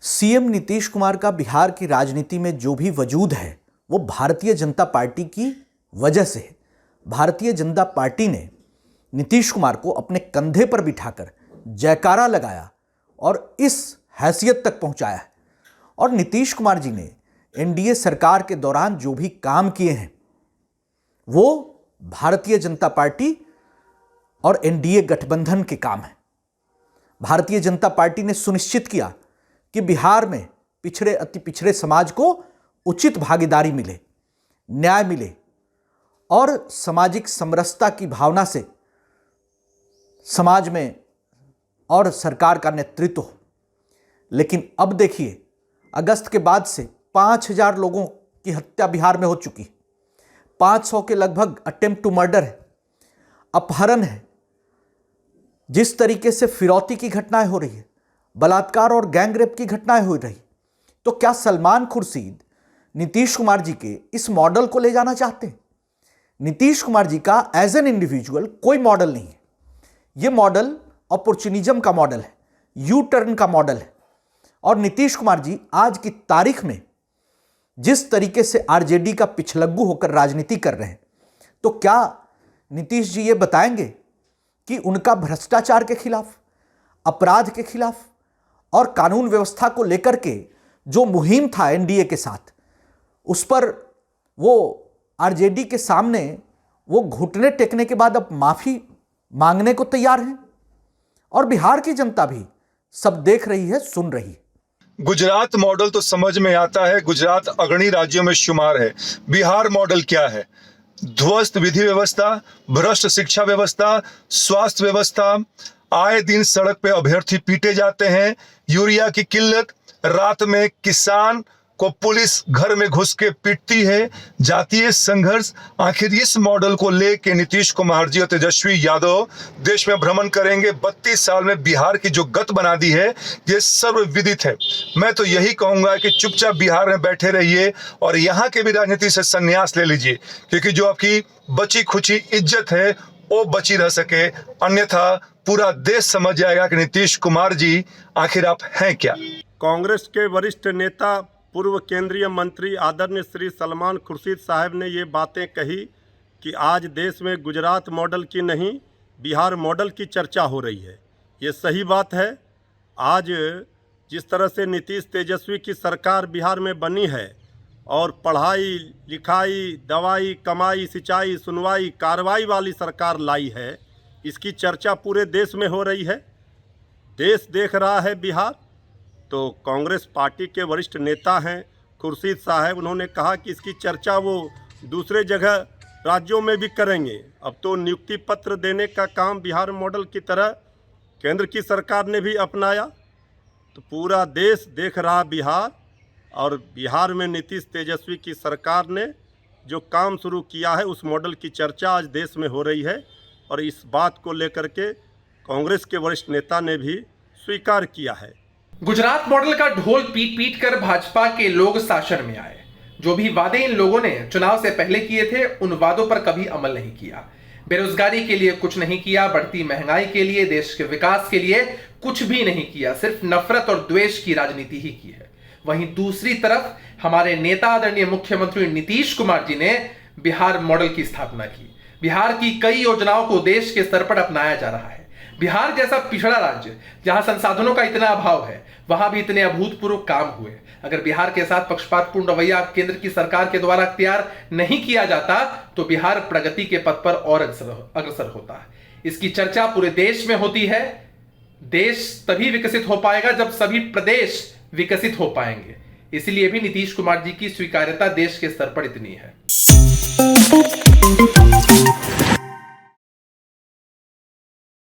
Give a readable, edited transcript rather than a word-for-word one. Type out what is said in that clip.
CM Nitish Kumar का बिहार की राजनीति में जो भी वजूद है वो भारतीय जनता पार्टी की वजह से है। भारतीय जनता पार्टी ने नीतीश कुमार को अपने कंधे पर बिठाकर जयकारा लगाया और इस हैसियत तक पहुंचाया है। और नीतीश कुमार जी ने एनडीए सरकार के दौरान जो भी काम किए हैं वो भारतीय जनता पार्टी और एनडीए गठबंधन के काम है। भारतीय जनता पार्टी ने सुनिश्चित किया कि बिहार में पिछड़े अति पिछड़े समाज को उचित भागीदारी मिले, न्याय मिले और सामाजिक समरसता की भावना से समाज में और सरकार का नेतृत्व हो। लेकिन अब देखिए, अगस्त के बाद से 5,000 लोगों की हत्या बिहार में हो चुकी है। 500 के लगभग अटेम्प्ट टू मर्डर है, अपहरण है। जिस तरीके से फिरौती की घटनाएं हो रही है, बलात्कार और गैंगरेप की घटनाएं हो रही, तो क्या सलमान खुर्शीद नीतीश कुमार जी के इस मॉडल को ले जाना चाहते हैं? नीतीश कुमार जी का एज एन इंडिविजुअल कोई मॉडल नहीं है। यह मॉडल अपॉर्चुनिज्म का मॉडल है, यू टर्न का मॉडल है। और नीतीश कुमार जी आज की तारीख में जिस तरीके से आरजेडी का पिछलग्गू होकर राजनीति कर रहे हैं, तो क्या नीतीश जी ये बताएंगे कि उनका भ्रष्टाचार के खिलाफ, अपराध के खिलाफ और कानून व्यवस्था को लेकर के जो मुहिम था एनडीए के साथ, उस पर वो आरजेडी के सामने वो घुटने टेकने के बाद अब माफी मांगने को तैयार हैं? और बिहार की जनता भी सब देख रही है, सुन रही है। गुजरात मॉडल तो समझ में आता है, गुजरात अग्रणी राज्यों में शुमार है। बिहार मॉडल क्या है? ध्वस्त विधि व्यवस्था, भ्रष्ट शिक्षा व्यवस्था, स्वास्थ्य व्यवस्था, आए दिन सड़क पे अभ्यर्थी पीटे जाते हैं, यूरिया की किल्लत, रात में किसान को पुलिस घर में घुस के पीटती है, जातीय संघर्ष। आखिर इस मॉडल को लेके नीतीश कुमार जी और तेजस्वी यादव देश में भ्रमण करेंगे। 32 साल में बिहार की जो गत बना दी है ये सर्वविदित है। मैं तो यही कहूंगा कि चुपचाप बिहार में बैठे रहिए और यहाँ के भी राजनीति से संन्यास ले लीजिए, क्योंकि जो आपकी बची खुची इज्जत है वो बची रह सके, अन्यथा पूरा देश समझ जाएगा कि नीतीश कुमार जी आखिर आप हैं क्या। कांग्रेस के वरिष्ठ नेता पूर्व केंद्रीय मंत्री आदरणीय श्री सलमान खुर्शीद साहब ने ये बातें कही कि आज देश में गुजरात मॉडल की नहीं, बिहार मॉडल की चर्चा हो रही है। ये सही बात है। आज जिस तरह से नीतीश तेजस्वी की सरकार बिहार में बनी है और पढ़ाई लिखाई, दवाई, कमाई, सिंचाई, सुनवाई, कार्रवाई वाली सरकार लाई है, इसकी चर्चा पूरे देश में हो रही है। देश देख रहा है बिहार। तो कांग्रेस पार्टी के वरिष्ठ नेता हैं खुर्शीद साहब, उन्होंने कहा कि इसकी चर्चा वो दूसरे जगह राज्यों में भी करेंगे। अब तो नियुक्ति पत्र देने का काम बिहार मॉडल की तरह केंद्र की सरकार ने भी अपनाया। तो पूरा देश देख रहा बिहार, और बिहार में नीतीश तेजस्वी की सरकार ने जो काम शुरू किया है उस मॉडल की चर्चा आज देश में हो रही है। और इस बात को लेकर के कांग्रेस के वरिष्ठ नेता ने भी स्वीकार किया है। गुजरात मॉडल का ढोल पीट पीट कर भाजपा के लोग शासन में आए। जो भी वादे इन लोगों ने चुनाव से पहले किए थे, उन वादों पर कभी अमल नहीं किया। बेरोजगारी के लिए कुछ नहीं किया, बढ़ती महंगाई के लिए, देश के विकास के लिए कुछ भी नहीं किया, सिर्फ नफरत और द्वेष की राजनीति ही की है। वहीं दूसरी तरफ हमारे नेता आदरणीय मुख्यमंत्री नीतीश कुमार जी ने बिहार मॉडल की स्थापना की। बिहार की कई योजनाओं को देश के स्तर पर अपनाया जा रहा है। बिहार जैसा पिछड़ा राज्य जहां संसाधनों का इतना अभाव है, वहां भी इतने अभूतपूर्व काम हुए। अगर बिहार के साथ पक्षपातपूर्ण रवैया केंद्र की सरकार के द्वारा अख्तियार नहीं किया जाता तो बिहार प्रगति के पथ पर और अग्रसर होता। इसकी चर्चा पूरे देश में होती है। देश तभी विकसित हो पाएगा जब सभी प्रदेश विकसित हो पाएंगे। इसलिए भी नीतीश कुमार जी की स्वीकार्यता देश के स्तर पर इतनी है।